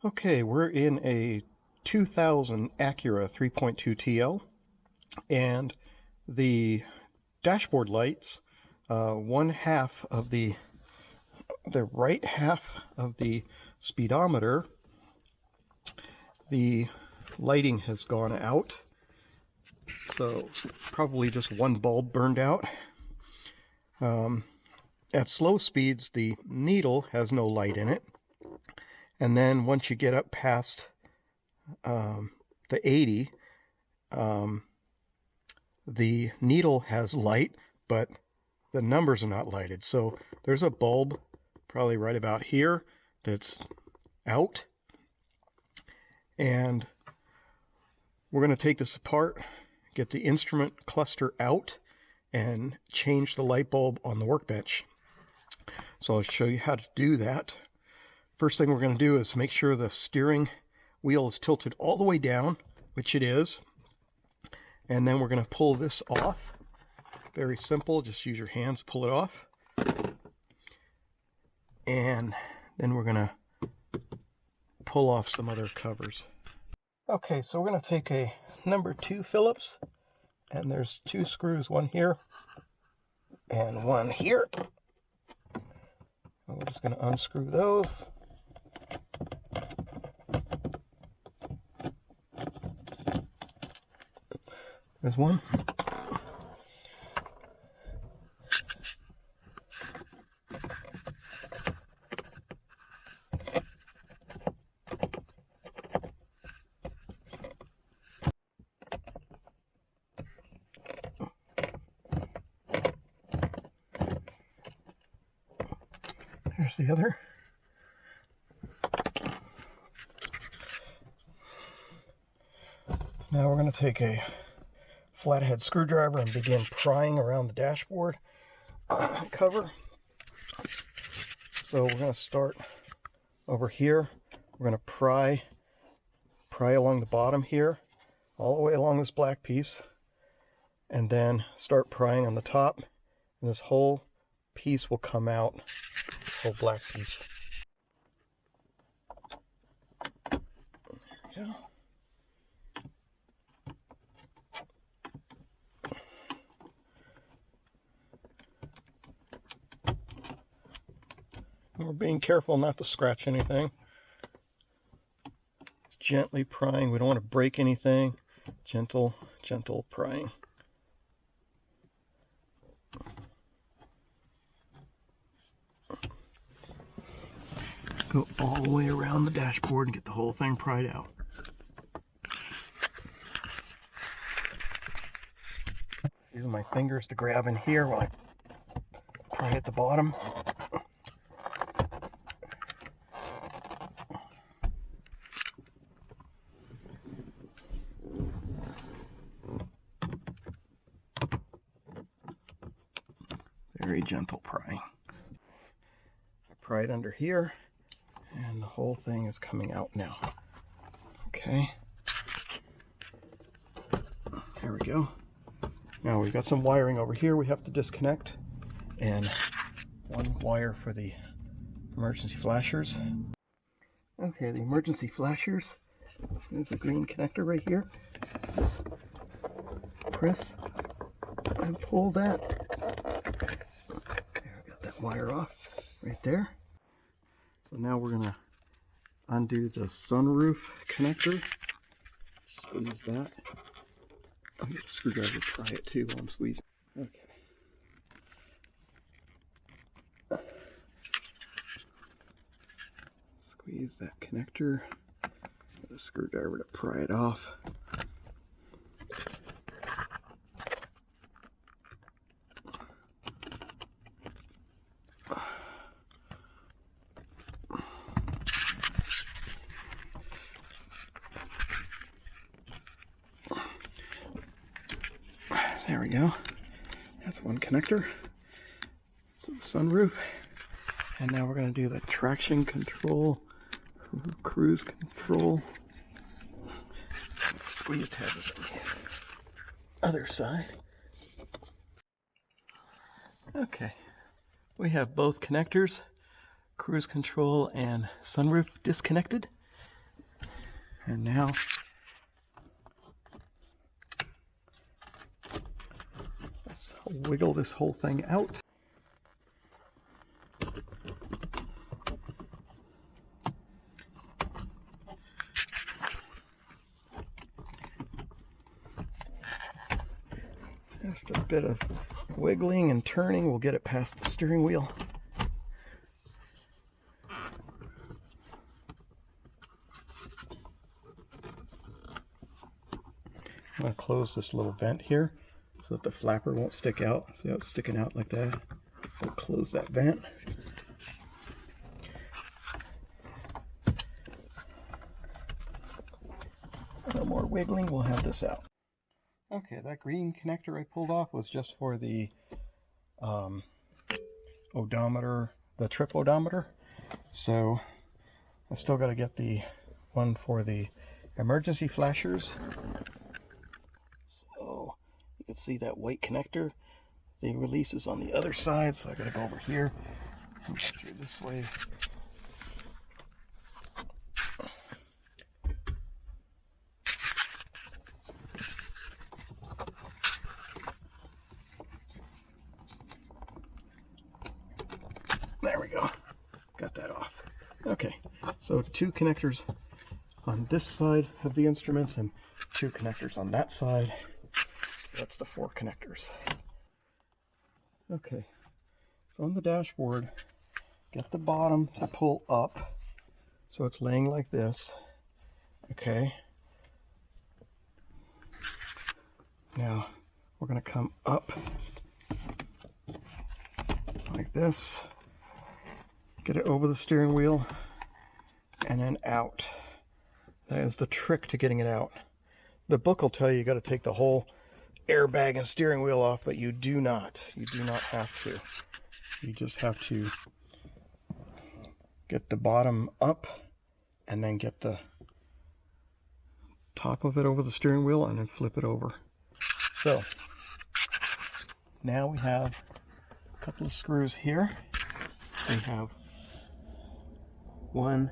Okay, we're in a 2000 Acura 3.2 TL, and the dashboard lights, one half of the right half of the speedometer, the lighting has gone out, so probably just one bulb burned out. At slow speeds, the needle has no light in it. And then once you get up past the 80, the needle has light, but the numbers are not lighted. So there's a bulb probably right about here that's out. And we're going to take this apart, get the instrument cluster out, and change the light bulb on the workbench. So I'll show you how to do that. First thing we're going to do is make sure the steering wheel is tilted all the way down, which it is. And then we're going to pull this off. Very simple, just use your hands to pull it off. And then we're going to pull off some other covers. Okay, so we're going to take a number 2 Phillips, and there's 2 screws, one here and one here. And we're just going to unscrew those. There's one. There's the other. Now we're going to take a flathead screwdriver and begin prying around the dashboard cover. So we're going to start over here. We're going to pry along the bottom here, all the way along this black piece, and then start prying on the top, and this whole piece will come out, this whole black piece. There we go. And we're being careful not to scratch anything. Gently prying. We don't want to break anything. Gentle prying. Go all the way around the dashboard and get the whole thing pried out. Using my fingers to grab in here while I pry at the bottom. Very gentle prying. I pried under here, and the whole thing is coming out now. Okay. There we go. Now we've got some wiring over here we have to disconnect, and one wire for the emergency flashers. Okay, the emergency flashers. There's a green connector right here. Just press and pull that. Wire off right there. So now we're going to undo the sunroof connector. Squeeze that. I'll get a screwdriver to pry it too while I'm squeezing. Okay. Squeeze that connector. Get a screwdriver to pry it off. There we go. That's one connector. So the sunroof. And now we're going to do the traction control, cruise control. Squeeze tabs on the other side. Okay. We have both connectors, cruise control and sunroof, disconnected. And now let's wiggle this whole thing out. Just a bit of wiggling and turning will get it past the steering wheel. I'm going to close this little vent here so that the flapper won't stick out. See how it's sticking out like that? We'll close that vent. No more wiggling, we'll have this out. Okay, that green connector I pulled off was just for the odometer, the trip odometer. So I still got to get the one for the emergency flashers. So you can see that white connector. The release is on the other side, so I got to go over here and go through this way. There we go. Got that off. Okay, so 2 connectors on this side of the instruments and 2 connectors on that side. So that's the 4 connectors. Okay, so on the dashboard, get the bottom to pull up so it's laying like this. Okay. Now we're going to come up like this. Get it over the steering wheel and then out. That is the trick to getting it out. The book will tell you got to take the whole airbag and steering wheel off, but you do not. You do not have to. You just have to get the bottom up and then get the top of it over the steering wheel and then flip it over. So now we have a couple of screws here. We have 1,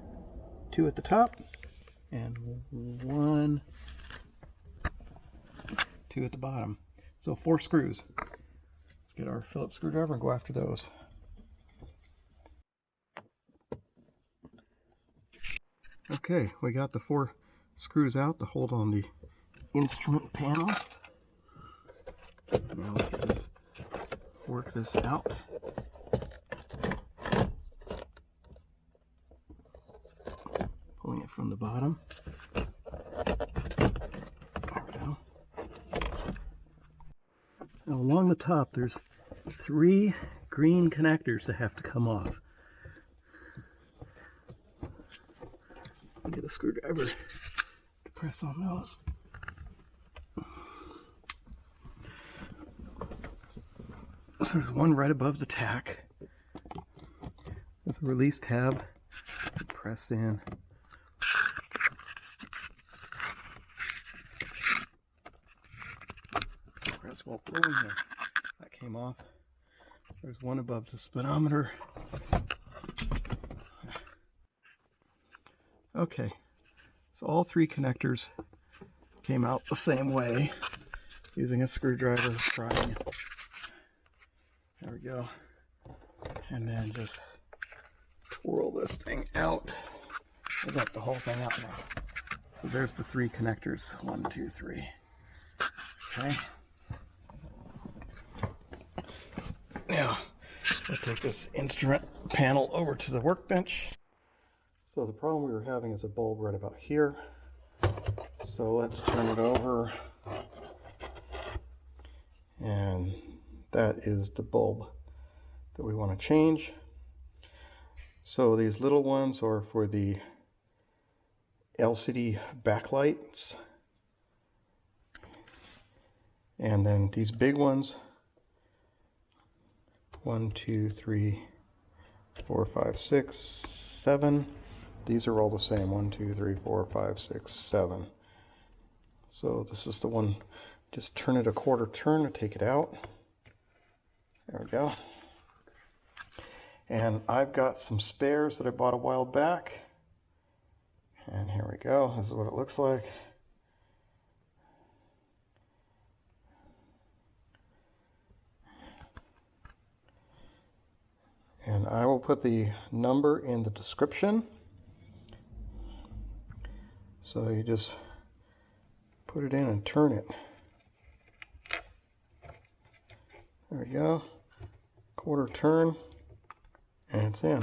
2 at the top, and 1, 2 at the bottom. So 4 screws. Let's get our Phillips screwdriver and go after those. Okay, we got the 4 screws out to hold on the instrument panel. Now we can just work this out. Pulling it from the bottom. There we go. Now along the top there's 3 green connectors that have to come off. I'll get a screwdriver to press on those. So there's one right above the tack. There's a release tab to press in. Press while pulling there. That came off. There's one above the speedometer. Okay, so all 3 connectors came out the same way using a screwdriver, prying. There we go. And then just twirl this thing out. I got the whole thing out now. So there's the 3 connectors. 1, 2, 3. Okay. Now, we'll take this instrument panel over to the workbench. So the problem we were having is a bulb right about here. So let's turn it over. And that is the bulb that we want to change. So these little ones are for the LCD backlights. And then these big ones, 1, 2, 3, 4, 5, 6, 7. These are all the same, 1, 2, 3, 4, 5, 6, 7. So this is the one, just turn it a quarter turn to take it out. There we go. And I've got some spares that I bought a while back. And here we go. This is what it looks like. And I will put the number in the description. So you just put it in and turn it. There we go. Quarter turn, and it's in.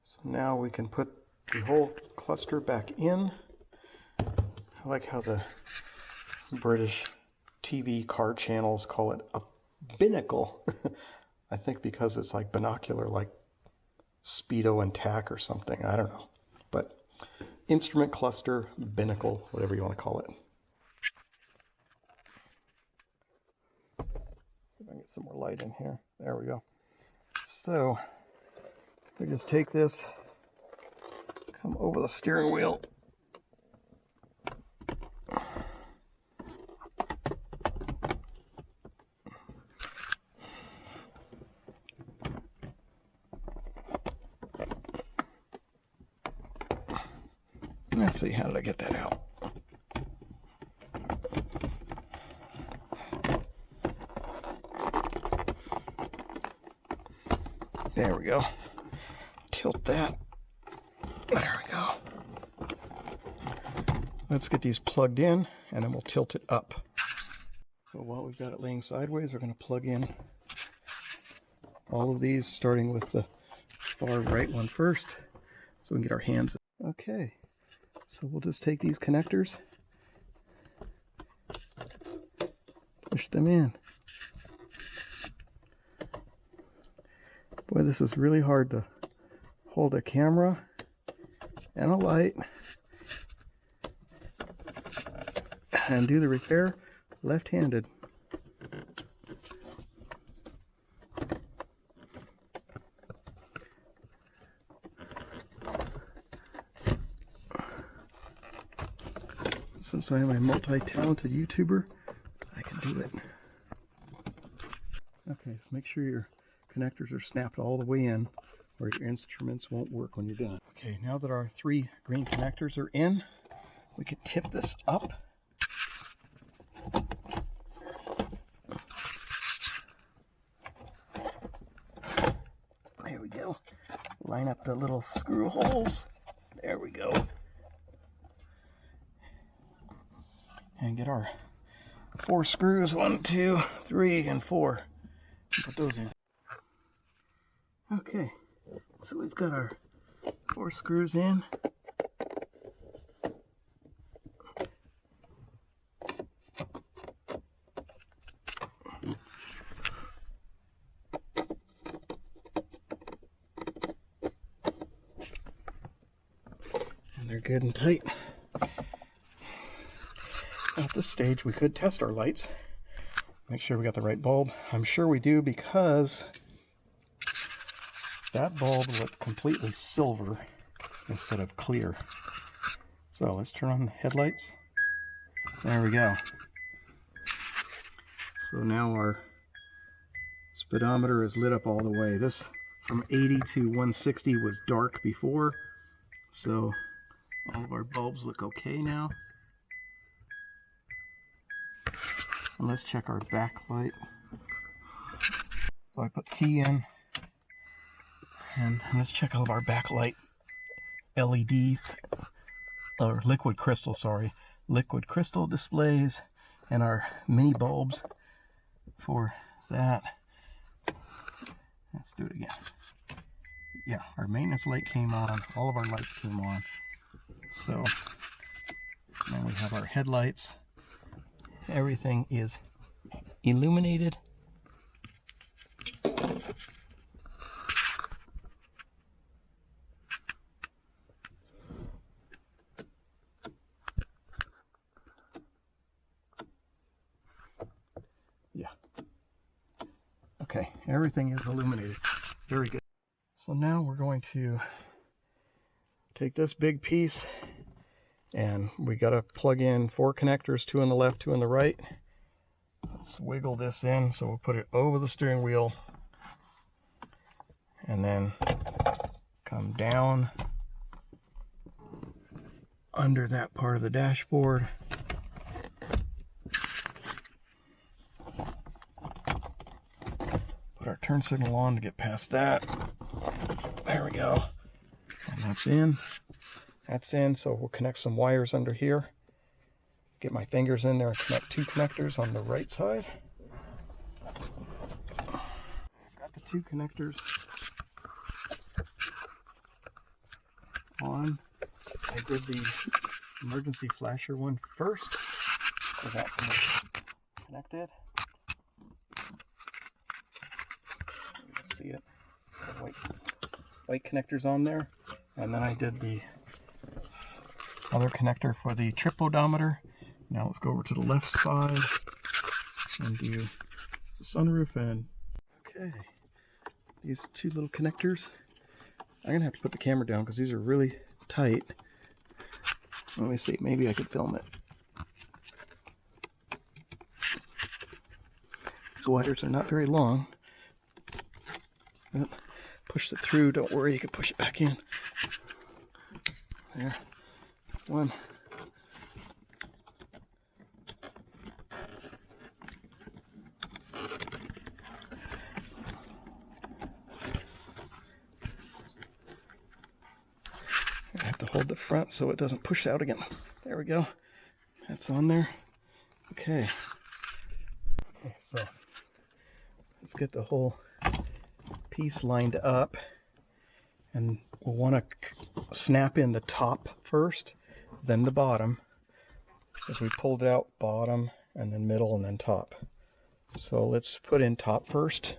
So now we can put the whole cluster back in. I like how the British TV car channels call it a binnacle. I think because it's like binocular, like Speedo and tack or something. I don't know. But instrument cluster, binnacle, whatever you want to call it. See if I can get some more light in here. There we go. So we just take this, come over the steering wheel. Let's see, how did I get that out? There we go. Tilt that. There we go. Let's get these plugged in, and then we'll tilt it up. So while we've got it laying sideways, we're going to plug in all of these, starting with the far right one first, so we can get our hands. Okay. So we'll just take these connectors, push them in. Boy, this is really hard to hold a camera and a light and do the repair left-handed. Since I am a multi-talented YouTuber, I can do it. Okay, make sure your connectors are snapped all the way in, or your instruments won't work when you're done. Okay, now that our 3 green connectors are in, we can tip this up. There we go. Line up the little screw holes. There we go. And get our 4 screws, 1, 2, 3, and 4. Put those in. Okay, so we've got our 4 screws in. And they're good and tight. At this stage, we could test our lights. Make sure we got the right bulb. I'm sure we do, because that bulb looked completely silver instead of clear. So let's turn on the headlights. There we go. So now our speedometer is lit up all the way. This from 80 to 160 was dark before, so all of our bulbs look okay now. And let's check our backlight. So I put key in, and let's check all of our backlight LEDs, or liquid crystal, sorry, liquid crystal displays, and our mini bulbs for that. Let's do it again. Yeah, our maintenance light came on, all of our lights came on. So now we have our headlights. Everything is illuminated. Yeah. Okay, everything is illuminated. Very good. So now we're going to take this big piece, and we got to plug in 4 connectors, 2 on the left, 2 on the right, Let's wiggle this in, so we'll put it over the steering wheel and then come down under that part of the dashboard. Put our turn signal on to get past that. There we go. And that's in. That's in, so we'll connect some wires under here. Get my fingers in there and connect two connectors on the right side. Got the two connectors on. I did the emergency flasher one first, so that's connected. You can see it. The white connectors on there, and then I did the other connector for the trip odometer. Now let's go over to the left side and do the sunroof. And okay, these two little connectors. I'm gonna have to put the camera down because these are really tight. Let me see, maybe I could film it. The wires are not very long. Push it through, don't worry, you can push it back in. There, one. I have to hold the front so it doesn't push out again. There we go. That's on there. Okay. So let's get the whole piece lined up, and we'll want to snap in the top first, then the bottom. As we pulled it out, bottom, and then middle, and then top. So let's put in top first.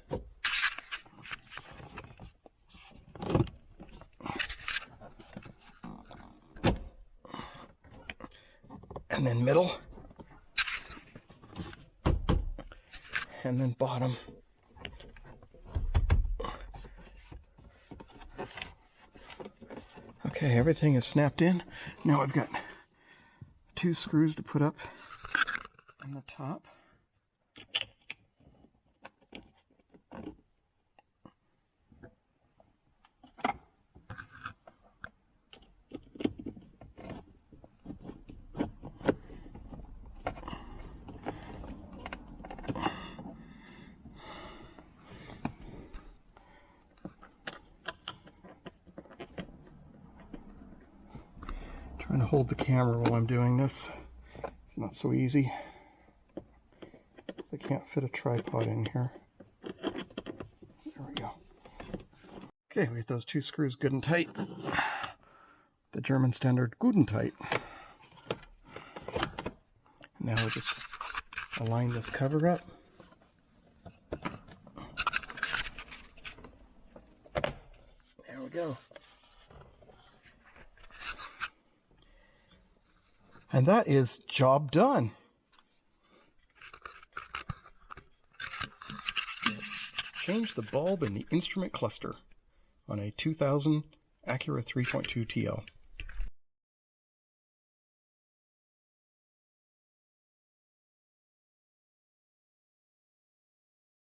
And then middle, and then bottom. Okay, everything is snapped in. Now I've got two screws to put up on the top. Trying to hold the camera while I'm doing this. It's not so easy. I can't fit a tripod in here. There we go. Okay, we get those two screws good and tight. The German standard good and tight. Now we'll just align this cover up. There we go. And that is job done. Change the bulb in the instrument cluster on a 2000 Acura 3.2 TL.